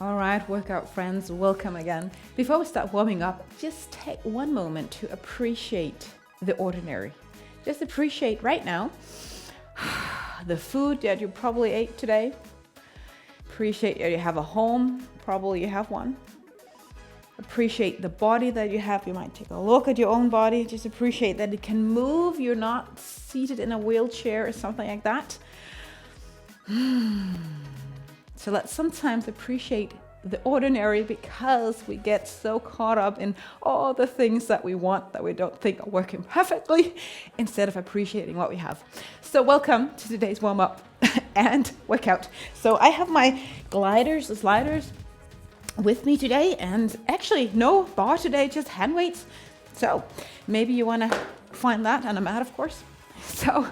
All right, workout friends, welcome again. Before we start warming up, just take one moment to appreciate the ordinary. Just appreciate right now the food that you probably ate today. Appreciate that you have a home, probably you have one. Appreciate the body that you have. You might take a look at your own body. Just appreciate that it can move. You're not seated in a wheelchair or something like that. So let's sometimes appreciate the ordinary because we get so caught up in all the things that we want that we don't think are working perfectly instead of appreciating what we have. So welcome to today's warm-up and workout. So I have my the sliders with me today, and actually no bar today, just hand weights. So maybe you want to find that on a mat, of course. So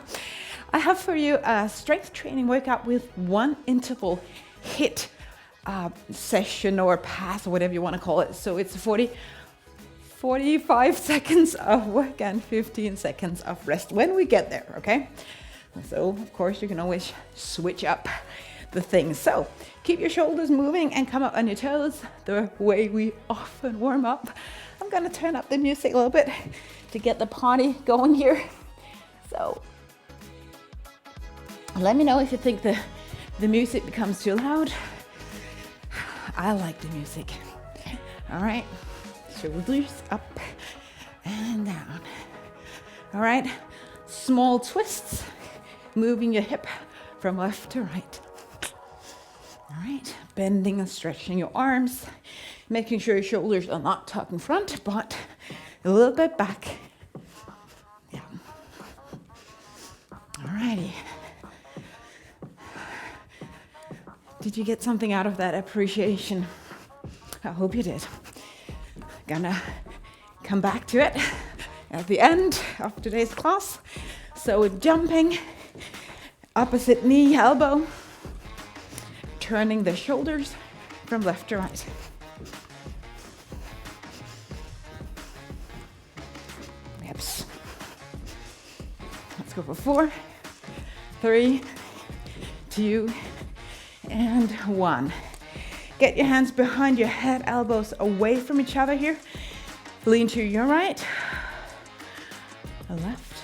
I have for you a strength training workout with one interval HIIT session or pass or whatever you want to call it. So it's 45 seconds of work and 15 seconds of rest when we get there, okay? So of course you can always switch up the things. So keep your shoulders moving and come up on your toes the way we often warm up. I'm gonna turn up the music a little bit to get the party going here. So let me know if you think the music becomes too loud. I like the music. All right, shoulders up and down. All right, small twists, moving your hip from left to right. All right, bending and stretching your arms, making sure your shoulders are not tucked in front, but a little bit back. Yeah. All righty. Did you get something out of that appreciation? I hope you did. Gonna come back to it at the end of today's class. So we're jumping, opposite knee, elbow, turning the shoulders from left to right. Hips. Let's go for 4, 3, 2, and 1. Get your hands behind your head, elbows away from each other here. Lean to your right, left.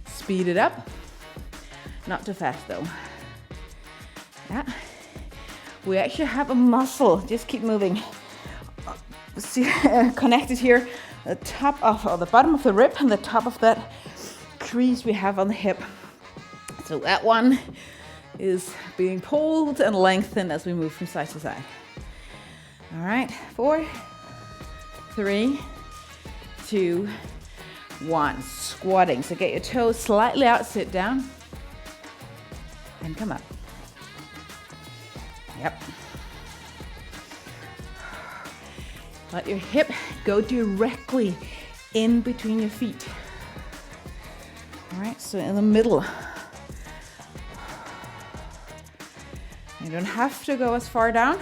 Speed it up. Not too fast though. Yeah. We actually have a muscle. Just keep moving. See, connected here, the top of, or the bottom of the rib and the top of that crease we have on the hip. So that one is being pulled and lengthened as we move from side to side. All right, 4, 3, 2, 1. Squatting. So get your toes slightly out, sit down, and come up. Yep. Let your hip go directly in between your feet. All right, so in the middle. You don't have to go as far down,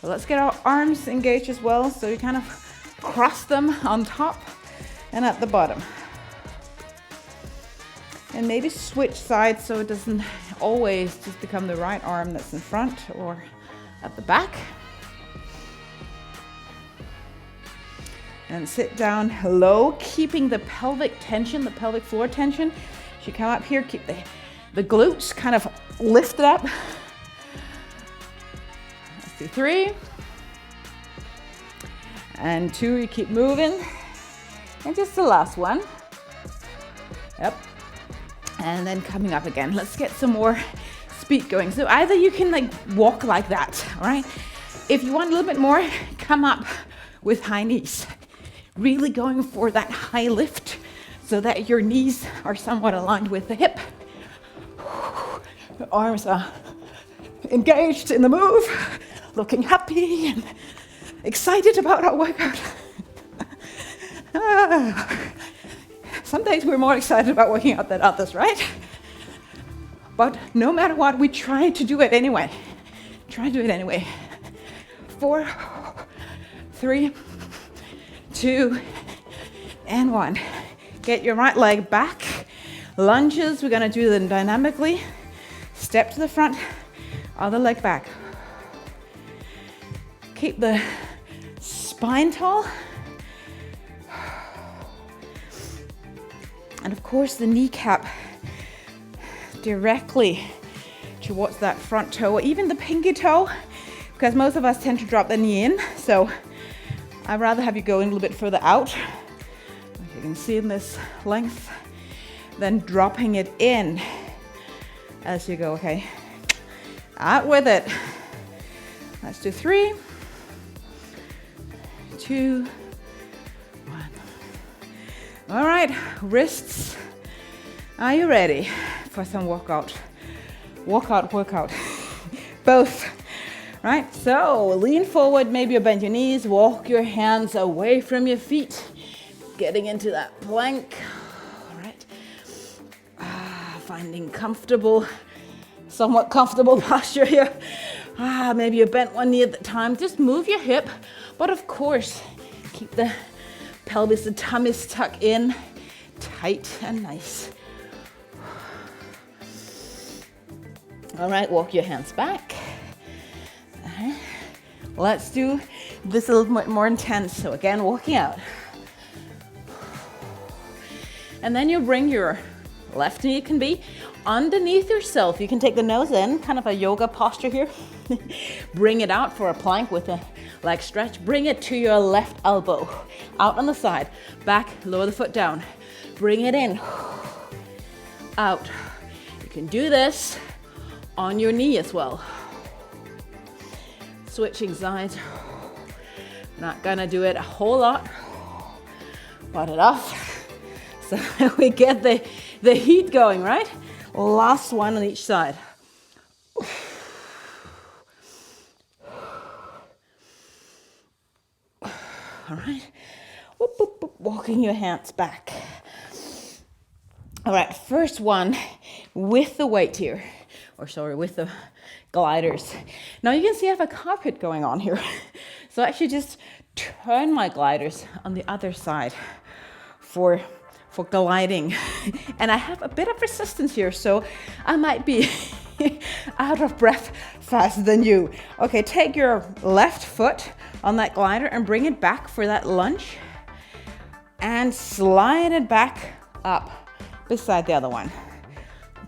but let's get our arms engaged as well. So you kind of cross them on top and at the bottom. And maybe switch sides so it doesn't always just become the right arm that's in front or at the back. And sit down low, keeping the pelvic tension, the pelvic floor tension. As you come up here, keep the glutes kind of lifted up. 3 and 2, you keep moving, and just the last one. Yep. And then coming up again. Let's get some more speed going. So either you can like walk like that, all right? If you want a little bit more, come up with high knees. Really going for that high lift so that your knees are somewhat aligned with the hip. The arms are engaged in the move. Looking happy and excited about our workout. Some days we're more excited about working out than others, right? But no matter what, we try to do it anyway. 4, 3, 2, and 1. Get your right leg back. Lunges, we're gonna do them dynamically. Step to the front, other leg back. Keep the spine tall. And of course the kneecap directly towards that front toe, or even the pinky toe, because most of us tend to drop the knee in. So I'd rather have you go in a little bit further out, like you can see in this length, than dropping it in as you go. Okay, out with it. Let's do 3, 2, 1. All right, wrists, are you ready for some workout? Workout. Both. Right, so lean forward, maybe you bend your knees, walk your hands away from your feet, getting into that plank. All right, finding somewhat comfortable posture here. Maybe you bent one knee at the time. Just move your hip, but of course, keep the pelvis, the tummy tucked in, tight and nice. All right, walk your hands back. Let's do this a little bit more intense. So again, walking out. And then you bring your left knee, can be underneath yourself. You can take the nose in, kind of a yoga posture here. Bring it out for a plank with a leg stretch. Bring it to your left elbow, out on the side. Back, lower the foot down. Bring it in, out. You can do this on your knee as well. Switching sides. Not gonna do it a whole lot, but enough so we get the heat going, right? Last one on each side. All right, whoop, whoop, whoop. Walking your hands back. All right, first one with the weight here, with the gliders. Now you can see I have a carpet going on here. So I actually just turn my gliders on the other side for gliding. And I have a bit of resistance here, so I might be out of breath faster than you. Okay, take your left foot on that glider and bring it back for that lunge. And slide it back up beside the other one.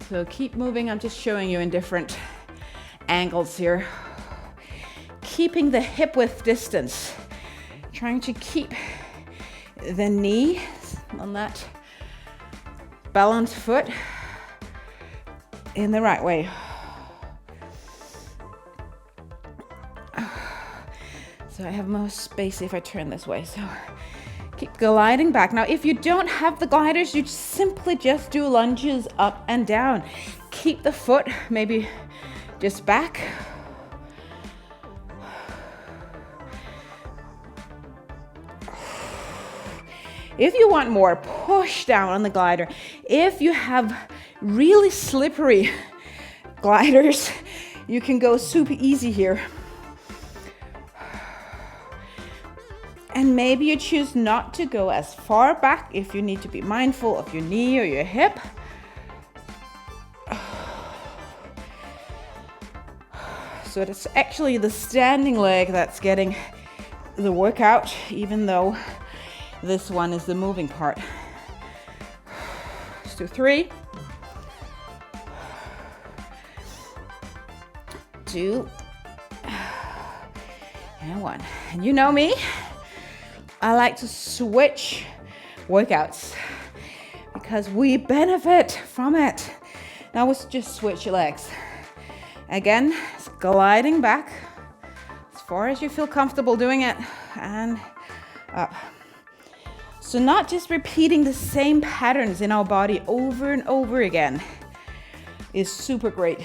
So keep moving. I'm just showing you in different angles here. Keeping the hip width distance. Trying to keep the knee on that balanced foot in the right way. So I have more space if I turn this way. So keep gliding back. Now, if you don't have the gliders, you simply just do lunges up and down. Keep the foot maybe just back. If you want more, push down on the glider. If you have really slippery gliders, you can go super easy here. And maybe you choose not to go as far back if you need to be mindful of your knee or your hip. So it's actually the standing leg that's getting the workout, even though this one is the moving part. Let's do 3, 2, and 1. And you know me, I like to switch workouts because we benefit from it. Now let's just switch your legs. Again, it's gliding back as far as you feel comfortable doing it, and up. So not just repeating the same patterns in our body over and over again is super great.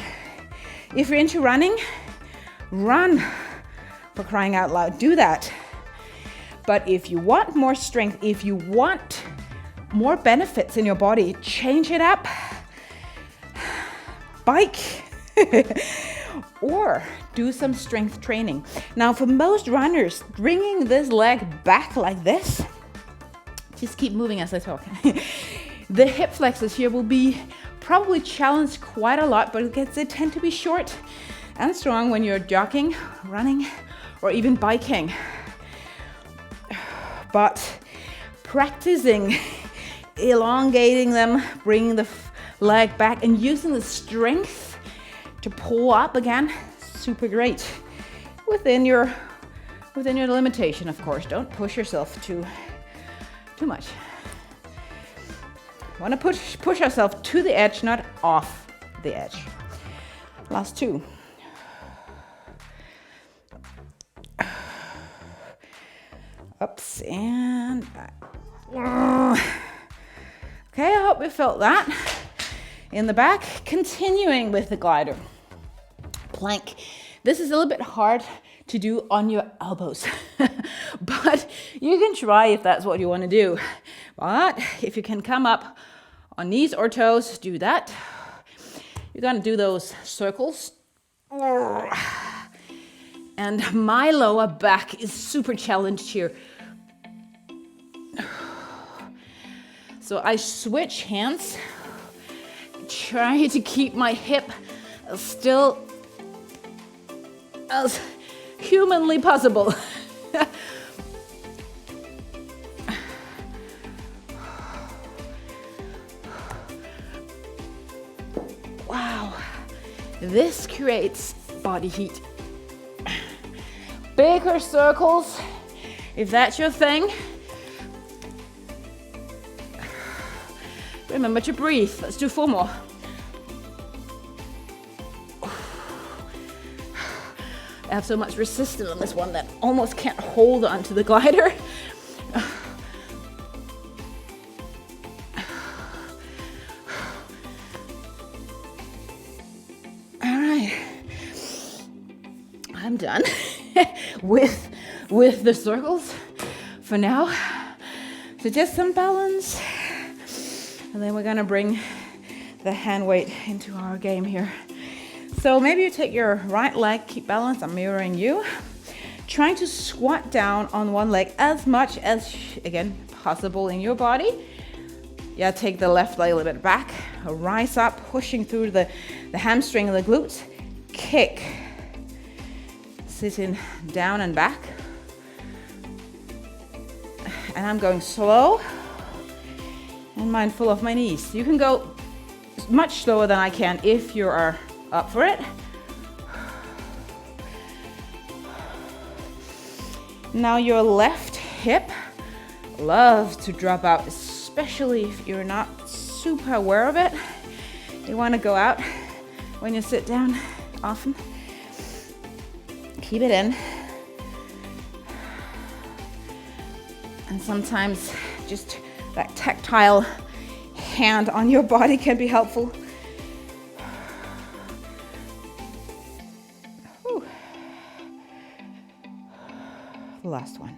If you're into running, run, for crying out loud, do that. But if you want more strength, if you want more benefits in your body, change it up. Bike. Or do some strength training. Now, for most runners, bringing this leg back like this, just keep moving as I talk. The hip flexors here will be probably challenged quite a lot, but they tend to be short and strong when you're jogging, running, or even biking. But practicing elongating them, bringing the leg back and using the strength to pull up again, super great. Within your limitation, of course. Don't push yourself too much. Want to push ourselves to the edge, not off the edge. Last two. Ups and back. Okay, I hope you felt that in the back. Continuing with the glider. Plank. This is a little bit hard to do on your elbows, but you can try if that's what you want to do. But if you can come up on knees or toes, do that. You're gonna do those circles. And my lower back is super challenged here. So I switch hands, try to keep my hip still as humanly possible. Wow, this creates body heat. Bigger circles, if that's your thing. Remember to breathe. Let's do 4 more. I have so much resistance on this one that almost can't hold onto the glider. All right, I'm done with the circles for now. So just some balance, and then we're gonna bring the hand weight into our game here. So maybe you take your right leg, keep balance, I'm mirroring you. Trying to squat down on one leg as much as, again, possible in your body. Yeah, take the left leg a little bit back, rise up, pushing through the hamstring and the glutes. Kick, sitting down and back. And I'm going slow and mindful of my knees. You can go much slower than I can if you are up for it. Now your left hip loves to drop out, especially if you're not super aware of it. You want to go out when you sit down often. Keep it in. And sometimes just that tactile hand on your body can be helpful. The last one.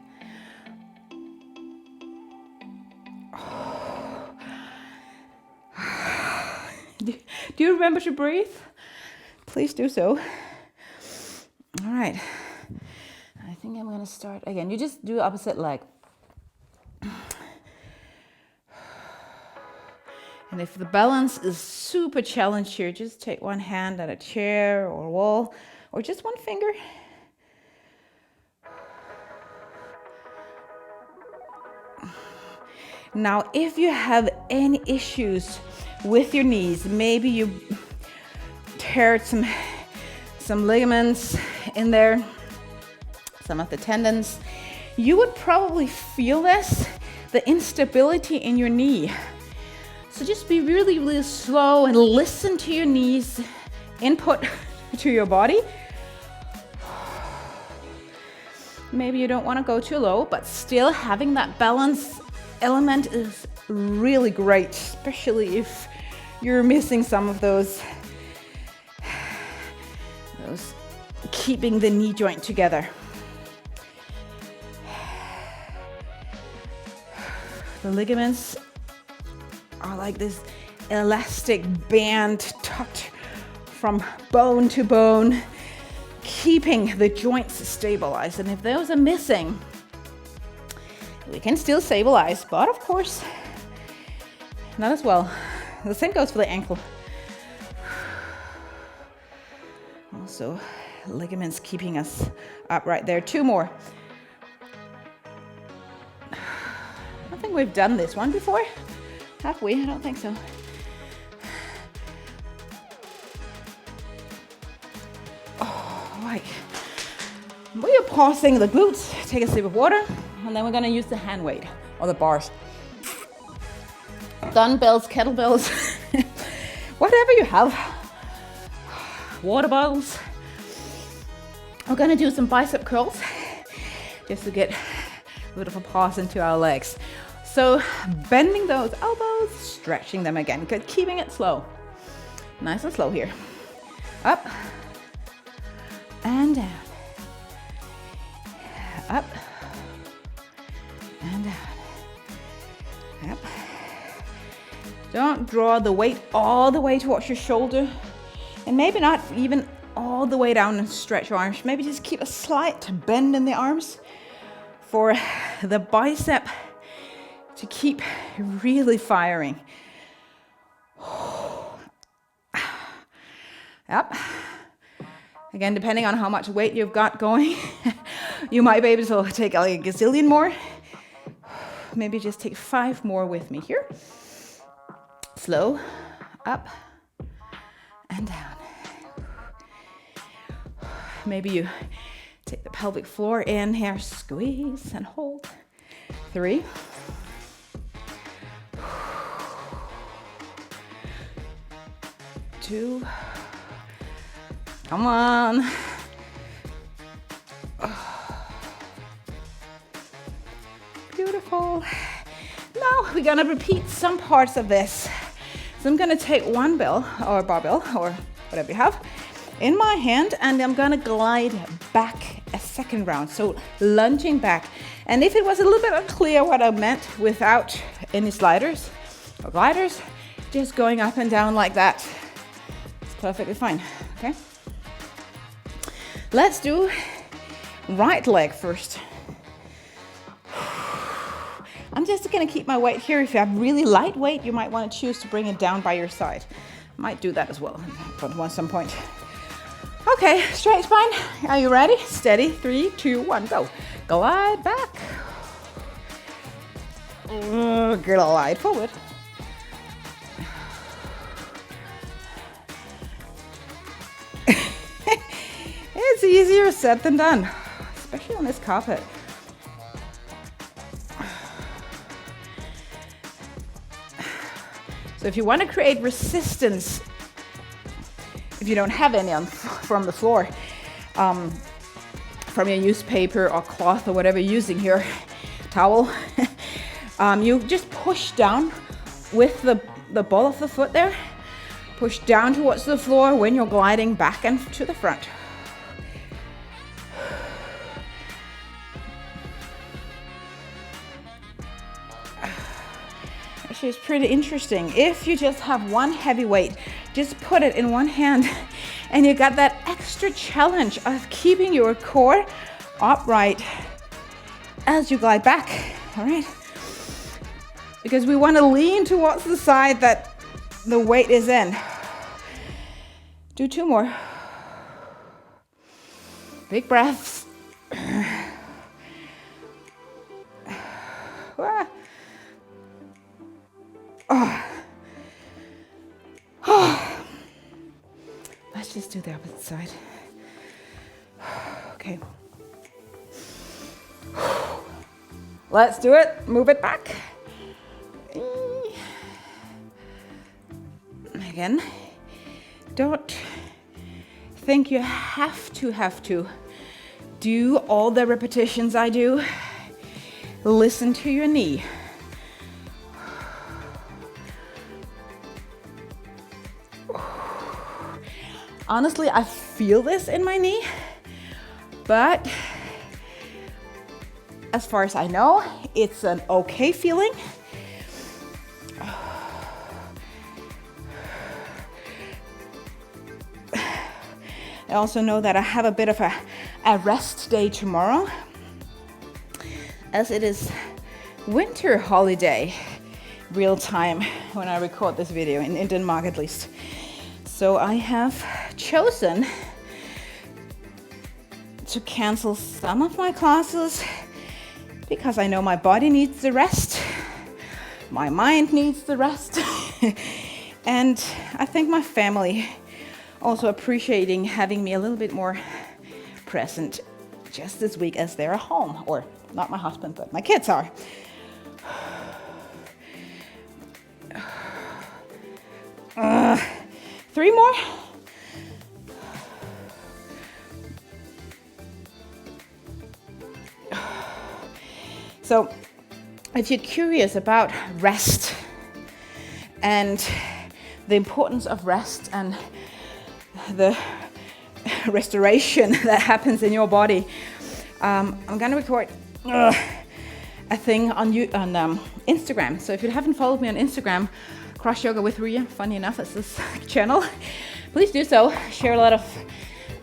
Do you remember to breathe? Please do so. All right. I think I'm going to start again. You just do opposite leg. And if the balance is super challenged here, just take one hand at a chair or a wall, or just one finger. Now, if you have any issues with your knees, maybe you teared some ligaments in there, some of the tendons, you would probably feel this, the instability in your knee. So just be really, really slow and listen to your knees, input to your body. Maybe you don't want to go too low, but still having that balance element is really great, especially if you're missing some of those keeping the knee joint together. The ligaments are like this elastic band tucked from bone to bone, keeping the joints stabilized. And if those are missing, we can still stabilize, but of course, not as well. The same goes for the ankle. Also, ligaments keeping us upright there. 2 more. I think we've done this one before. Have we? I don't think so. Oh, right. We are pausing the glutes. Take a sip of water, and then we're gonna use the hand weight or the bars. Dumbbells, kettlebells, whatever you have. Water bottles. We're gonna do some bicep curls just to get a bit of a pause into our legs. So bending those elbows, stretching them again, good, keeping it slow. Nice and slow here. Up and down. Up and down. Up. Don't draw the weight all the way towards your shoulder, and maybe not even all the way down and stretch your arms. Maybe just keep a slight bend in the arms for the bicep to keep really firing. Up. Again, depending on how much weight you've got going, you might be able to take like a gazillion more. Maybe just take 5 more with me here. Slow, up and down. Maybe you take the pelvic floor in here, squeeze and hold. 3. 2. Come on. Beautiful. Now we're gonna repeat some parts of this. So I'm gonna take one bell or barbell or whatever you have in my hand, and I'm gonna glide back a second round. So lunging back. And if it was a little bit unclear what I meant without any sliders or gliders, just going up and down like that. It's perfectly fine, okay? Let's do right leg first. I'm just gonna keep my weight here. If you have really light weight, you might wanna choose to bring it down by your side. Might do that as well at some point. Okay, straight spine. Are you ready? Steady, 3, 2, 1, go. Glide back. Glide forward. It's easier said than done, especially on this carpet. So if you want to create resistance, if you don't have any from the floor, from your newspaper or cloth or whatever you're using here, towel, you just push down with the ball of the foot there. Push down towards the floor when you're gliding back and to the front. Actually, it's pretty interesting. If you just have one heavy weight, just put it in one hand, and you got that extra challenge of keeping your core upright as you glide back, all right? Because we want to lean towards the side that the weight is in. Do 2 more. Big breaths. Let's just do the opposite side. Okay. Let's do it. Move it back. Again. Don't think you have to do all the repetitions I do. Listen to your knee. Honestly, I feel this in my knee, but as far as I know, it's an okay feeling. I also know that I have a bit of a rest day tomorrow, as it is winter holiday, real time when I record this video, in Denmark at least. So I have chosen to cancel some of my classes because I know my body needs the rest, my mind needs the rest, and I think my family also appreciating having me a little bit more present just this week as they're at home, or not my husband, but my kids are. Three more. So, if you're curious about rest and the importance of rest and the restoration that happens in your body, I'm going to record a thing on Instagram. So if you haven't followed me on Instagram, CrossYoga with Ria, funny enough, that's this channel, please do so. Share a lot of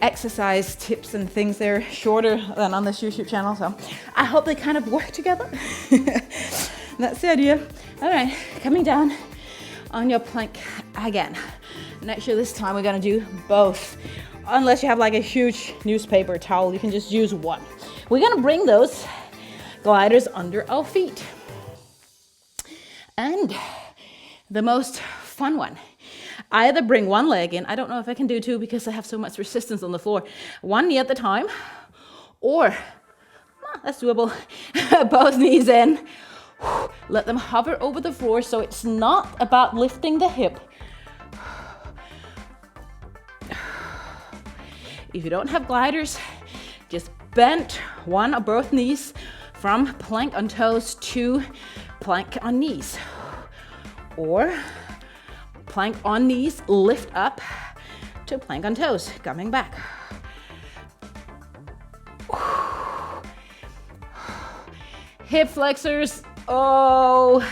exercise tips and things there, shorter than on this YouTube channel, so I hope they kind of work together. That's the idea. All right, coming down on your plank again. And actually this time we're gonna do both. Unless you have like a huge newspaper towel, you can just use one. We're gonna bring those gliders under our feet. And the most fun one, either bring one leg in, I don't know if I can do two because I have so much resistance on the floor, one knee at the time, or, that's doable, both knees in, let them hover over the floor so it's not about lifting the hip. If you don't have gliders, just bend one or both knees from plank on toes to plank on knees. Or plank on knees, lift up to plank on toes, coming back. Hip flexors, oh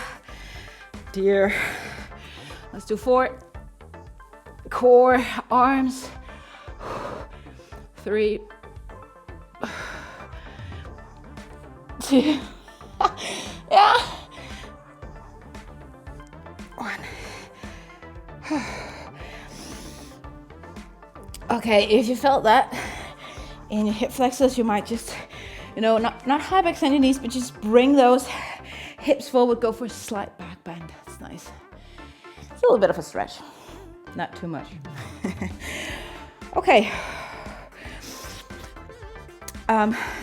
dear. Let's do 4. Core, arms. 3, 2, yeah. 1. Okay, if you felt that in your hip flexors, you might just, not high back, extend your knees, but just bring those hips forward, go for a slight back bend. That's nice. It's a little bit of a stretch, not too much. Okay.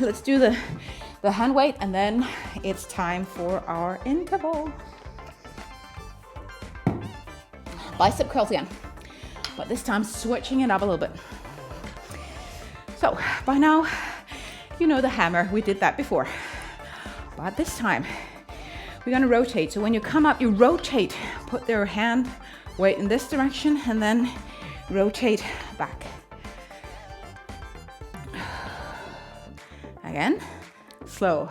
Let's do the hand weight, and then it's time for our interval. Bicep curls again, but this time switching it up a little bit. So by now, you know the hammer, we did that before. But this time, we're gonna rotate. So when you come up, you rotate, put your hand weight in this direction, and then rotate back. Again, slow.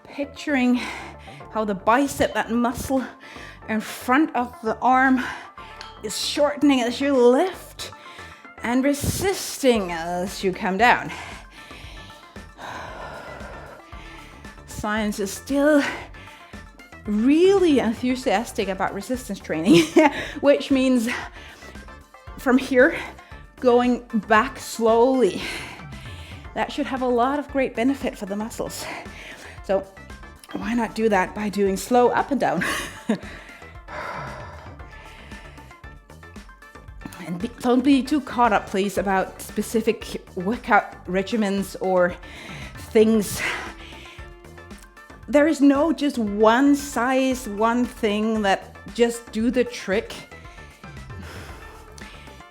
Picturing how the bicep, that muscle in front of the arm, is shortening as you lift and resisting as you come down. Science is still really enthusiastic about resistance training, which means from here, going back slowly. That should have a lot of great benefit for the muscles. So why not do that by doing slow up and down? And don't be too caught up, please, about specific workout regimens or things. There is no just one size, one thing that just do the trick.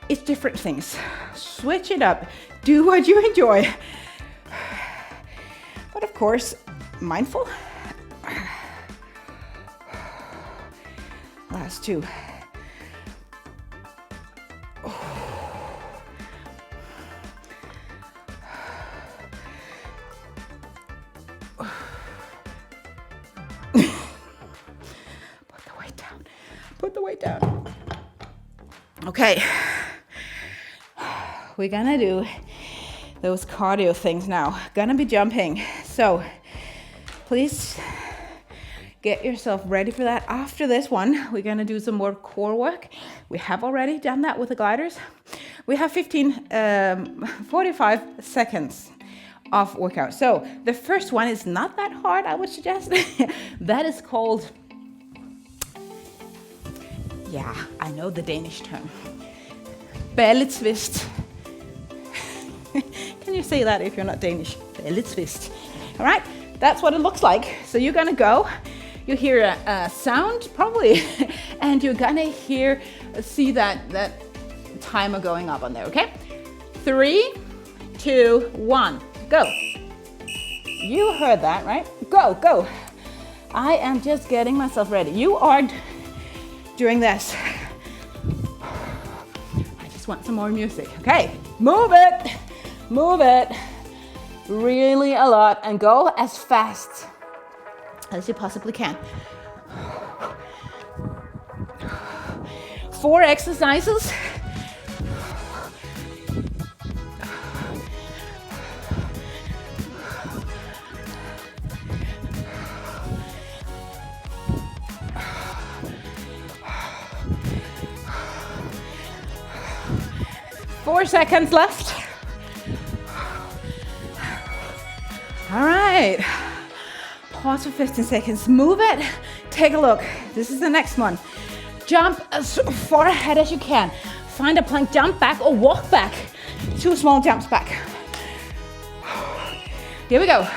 It's different things. Switch it up. Do what you enjoy. But of course, mindful. Last 2. Put the weight down. Okay. We're gonna do those cardio things now. Gonna be jumping. So please get yourself ready for that. After this one, we're gonna do some more core work. We have already done that with the gliders. We have 45 seconds of workout. So the first one is not that hard, I would suggest. That is called, yeah, I know the Danish term. Balletvist. Can you say that if you're not Danish? Balletvist. All right, that's what it looks like. So you're gonna go, you hear a sound probably, and you're gonna see that timer going up on there, okay? 3, 2, 1, go. You heard that, right? Go, go. I am just getting myself ready. You are doing this. I just want some more music. Okay, move it really a lot and go as fast as you possibly can. 4 exercises. Four seconds left. All right. Pause for 15 seconds. Move it. Take a look. This is the next one. Jump as far ahead as you can. Find a plank, jump back or walk back. 2 small jumps back. Here we go.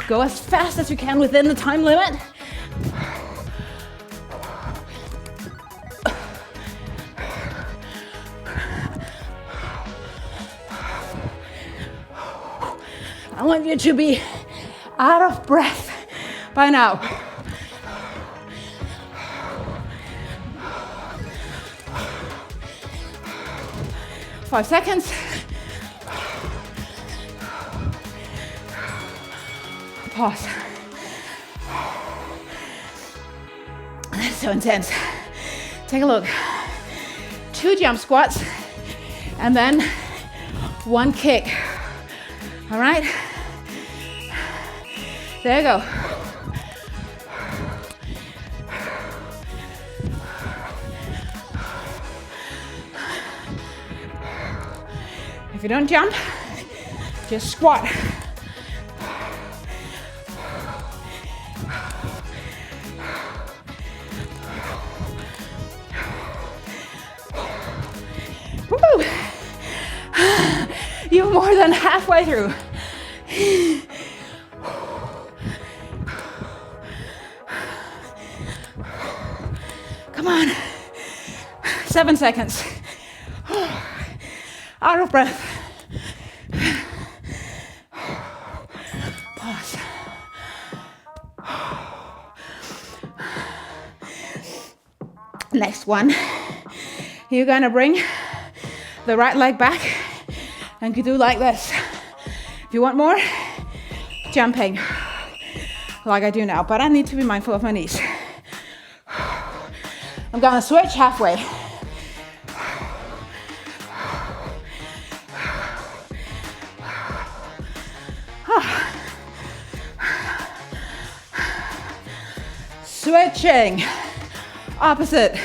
Go as fast as you can within the time limit. I want you to be out of breath by now. Five seconds. Pause. That's so intense. Take a look. 2 jump squats and then 1 kick. All right? There you go. If you don't jump, just squat. Woo! You're more than halfway through. Come on. 7 seconds. Out of breath. Pause. Next one. You're gonna bring the right leg back and you do like this. If you want more, jumping like I do now, but I need to be mindful of my knees. I'm gonna switch halfway. Switching, opposite.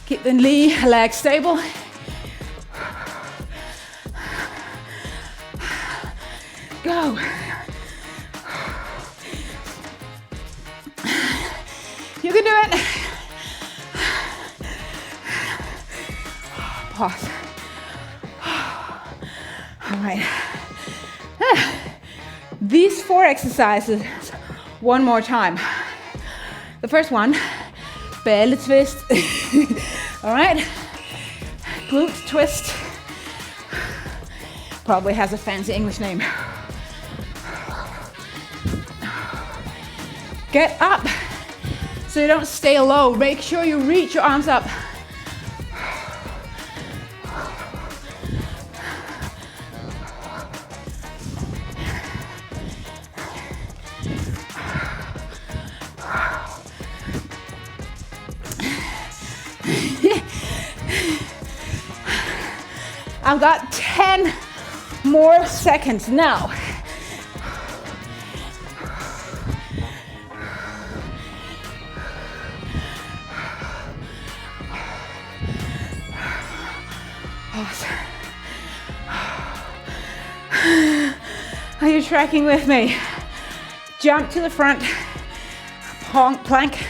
Keep the leg stable. Go. You can do it. Pause. All right. These 4 exercises, one more time. The first one, belly twist. All right. Glute twist. Probably has a fancy English name. Get up so you don't stay low. Make sure you reach your arms up. I've got 10 more seconds now. Pause. Are you tracking with me? Jump to the front, plank,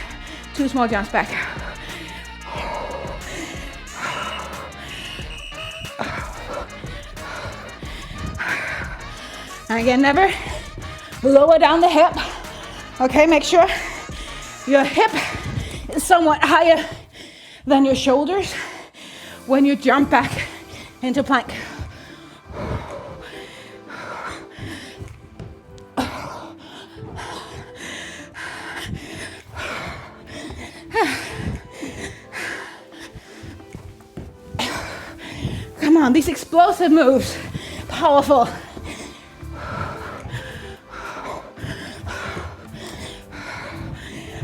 2 small jumps back. And again, never lower down the hip. Okay, make sure your hip is somewhat higher than your shoulders when you jump back into plank. Come on, these explosive moves, powerful.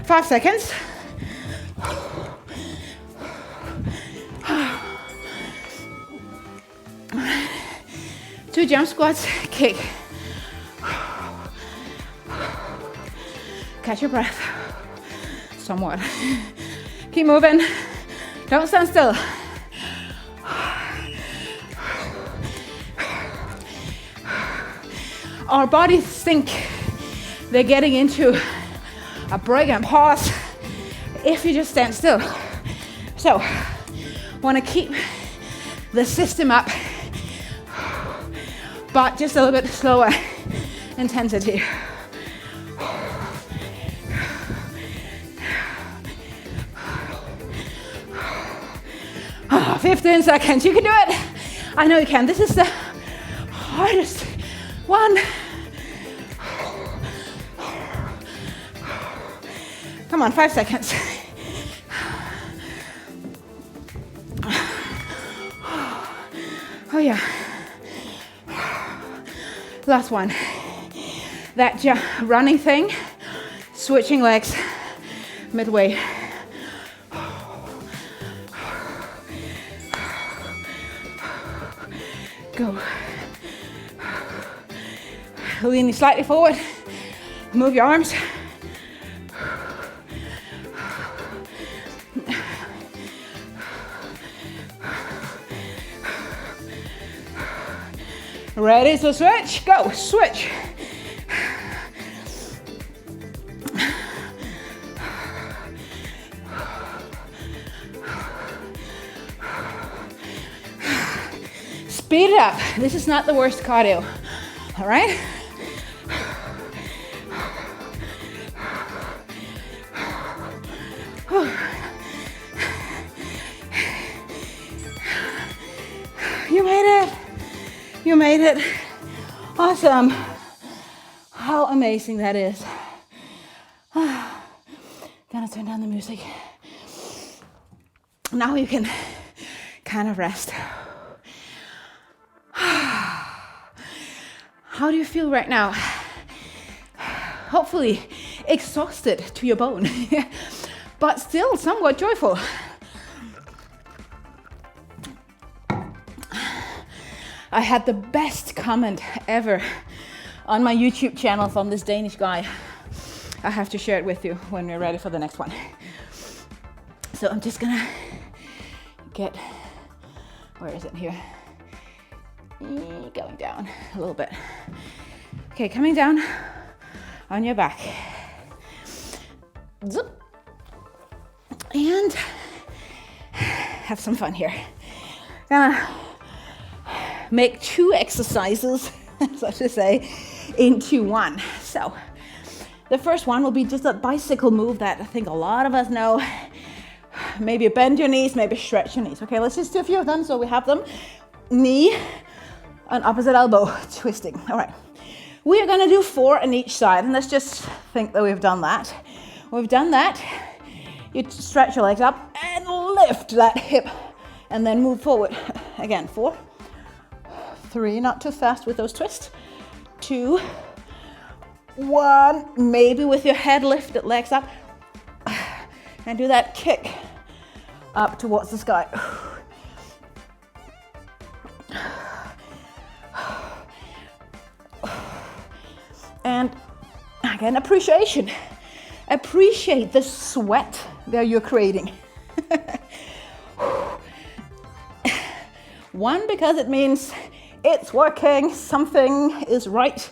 Five seconds. Two jump squats, kick. Catch your breath. Somewhat. Keep moving. Don't stand still. Our bodies think they're getting into a break and pause if you just stand still. So, want to keep the system up, but just a little bit slower intensity. 15 seconds, you can do it. I know you can. This is the hardest one. Come on, 5 seconds. Oh yeah. Last one. That running thing, switching legs midway. Go. Leaning slightly forward. Move your arms. Ready to switch? Go, switch. Speed it up. This is not the worst cardio, all right? You made it. You made it. Awesome. How amazing that is. Gonna turn down the music. Now you can kind of rest. How do you feel right now? Hopefully exhausted to your bone, but still somewhat joyful. I had the best comment ever on my YouTube channel from this Danish guy. I have to share it with you when we're ready for the next one. So I'm just gonna get, where is it here? Going down a little bit. Okay, coming down on your back. Zip. And have some fun here. Gonna make 2 exercises, so to say, into one. So the first one will be just a bicycle move that I think a lot of us know. Maybe bend your knees, maybe stretch your knees. Okay, let's just do a few of them so we have them. Knee and opposite elbow twisting. All right, we are gonna do 4 on each side, and let's just think that we've done that. We've done that. You stretch your legs up and lift that hip, and then move forward. Again, 4, 3, not too fast with those twists. 2, 1, maybe with your head lifted, legs up, and do that kick up towards the sky. Again, appreciation. Appreciate the sweat that you're creating. One, because it means it's working, something is right.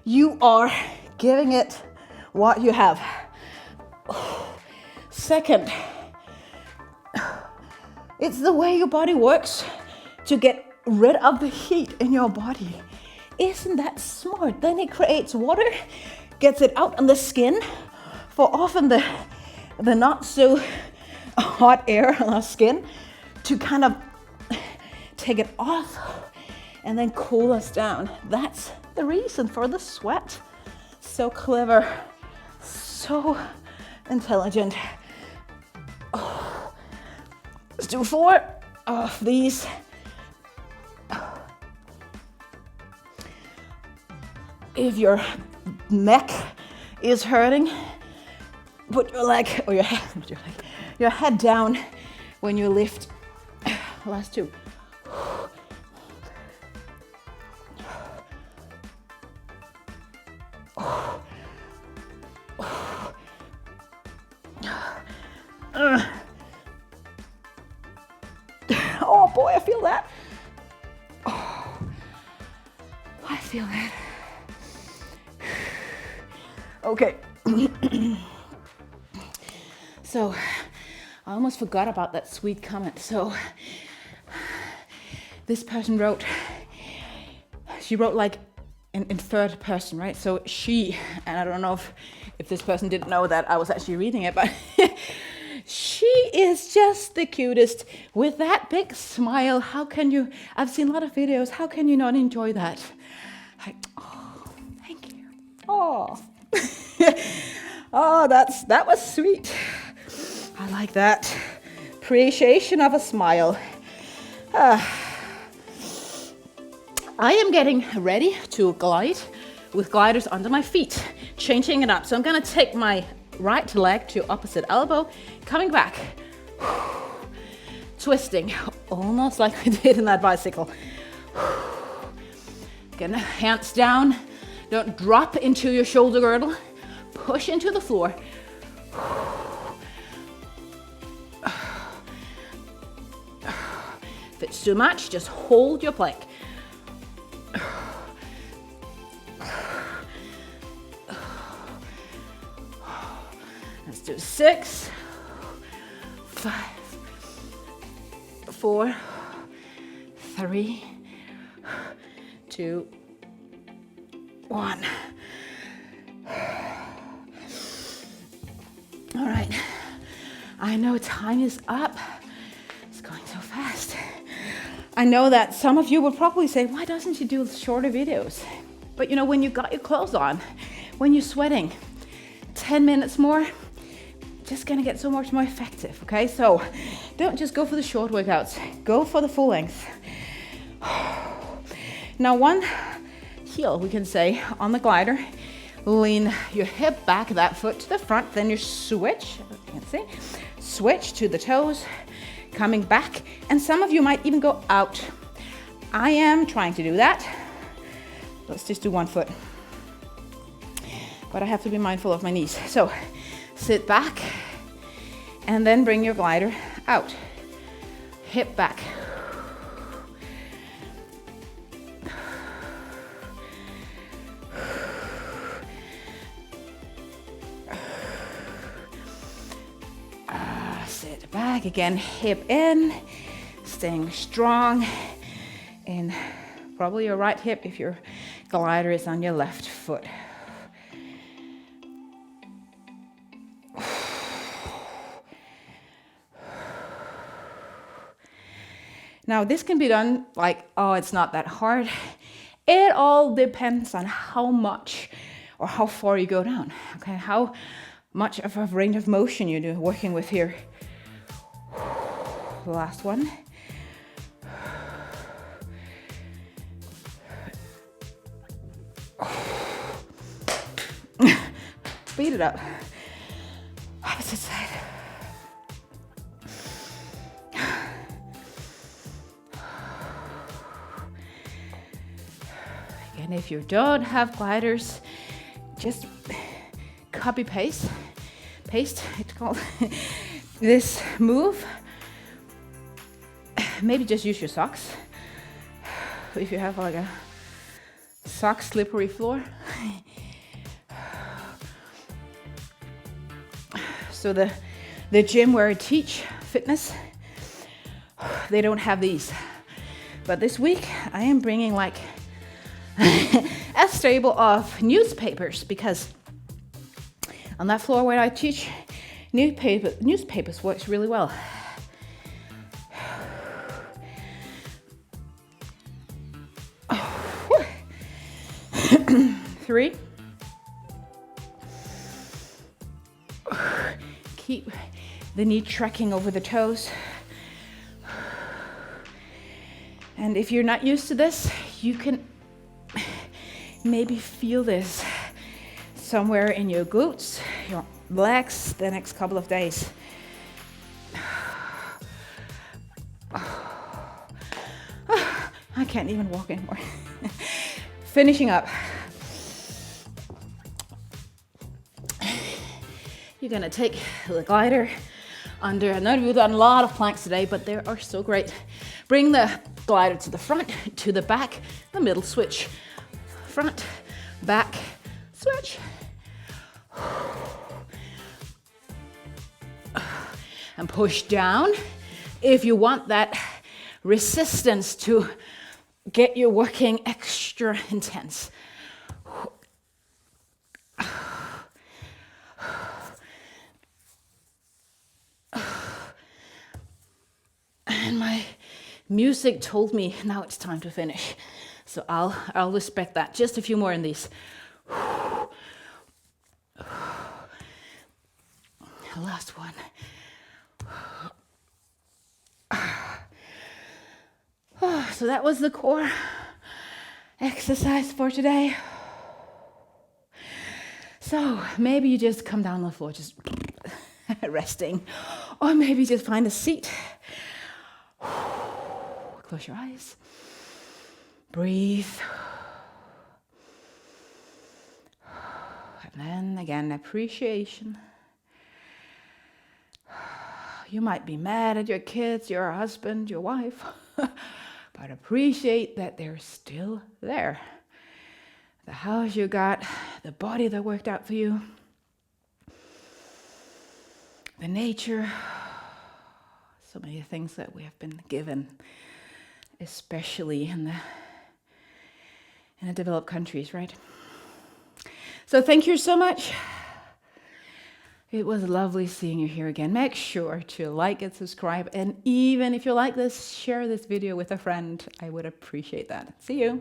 You are giving it what you have. Second, it's the way your body works to get rid of the heat in your body. Isn't that smart? Then it creates water, gets it out on the skin, for often the not so hot air on our skin, to kind of take it off and then cool us down. That's the reason for the sweat. So clever, so intelligent. Let's do 4 of these. If your neck is hurting, put your leg, or your head down when you lift. Last 2. Oh boy, I feel that. Oh, I feel that. Okay. So, I almost forgot about that sweet comment. So, this person wrote, she wrote like in third person, right? So she, and I don't know if this person didn't know that I was actually reading it, but she is just the cutest with that big smile. How can you, I've seen a lot of videos, how can you not enjoy that? Like, oh, thank you. Oh, oh, that was sweet. I like that. Appreciation of a smile. I am getting ready to glide with gliders under my feet, changing it up. So I'm gonna take my right leg to opposite elbow, coming back, twisting, almost like we did in that bicycle. Again, hands down, don't drop into your shoulder girdle, push into the floor. If it's too much, just hold your plank. Let's do 6, 5, 4, 3, 2, 1. All right, I know time is up. It's going so fast. I know that some of you would probably say, why doesn't she do shorter videos? But you know, when you got your clothes on, when you're sweating, 10 minutes more, just gonna get so much more effective, okay? So don't just go for the short workouts, go for the full length. Now one heel, we can say, on the glider, lean your hip back, that foot to the front, then you switch, you can see, switch to the toes, coming back, and some of you might even go out. I am trying to do that. Let's just do one foot. But I have to be mindful of my knees. So sit back and then bring your glider out. Hip back. Sit back again, hip in, staying strong in probably your right hip if your glider is on your left foot. Now this can be done like, oh, it's not that hard. It all depends on how much or how far you go down, okay? How much of a range of motion you do working with here. The last one. Speed it up. Opposite side. Again, if you don't have gliders, just copy paste, it's called, this move, maybe just use your socks. If you have like a sock slippery floor. So the gym where I teach fitness, they don't have these. But this week I am bringing like a stable of newspapers, because on that floor where I teach, newspapers works really well. Three. Keep the knee tracking over the toes. And if you're not used to this, you can maybe feel this somewhere in your glutes, your legs the next couple of days. I can't even walk anymore. Finishing up. You're gonna take the glider under. I know we've done a lot of planks today, but they are so great. Bring the glider to the front, to the back, the middle switch. Front, back, switch. And push down. If you want that resistance to get you working extra intense. And my music told me now it's time to finish. So I'll respect that. Just a few more in these. Last one. So that was the core exercise for today. So maybe you just come down on the floor, just resting. Or maybe just find a seat. Close your eyes. Breathe. And then again, appreciation. You might be mad at your kids, your husband, your wife, but appreciate that they're still there. The house you got, the body that worked out for you, the nature, so many things that we have been given, especially in the developed countries, right? So thank you so much. It was lovely seeing you here again. Make sure to like and subscribe. And even if you like this, share this video with a friend. I would appreciate that. See you.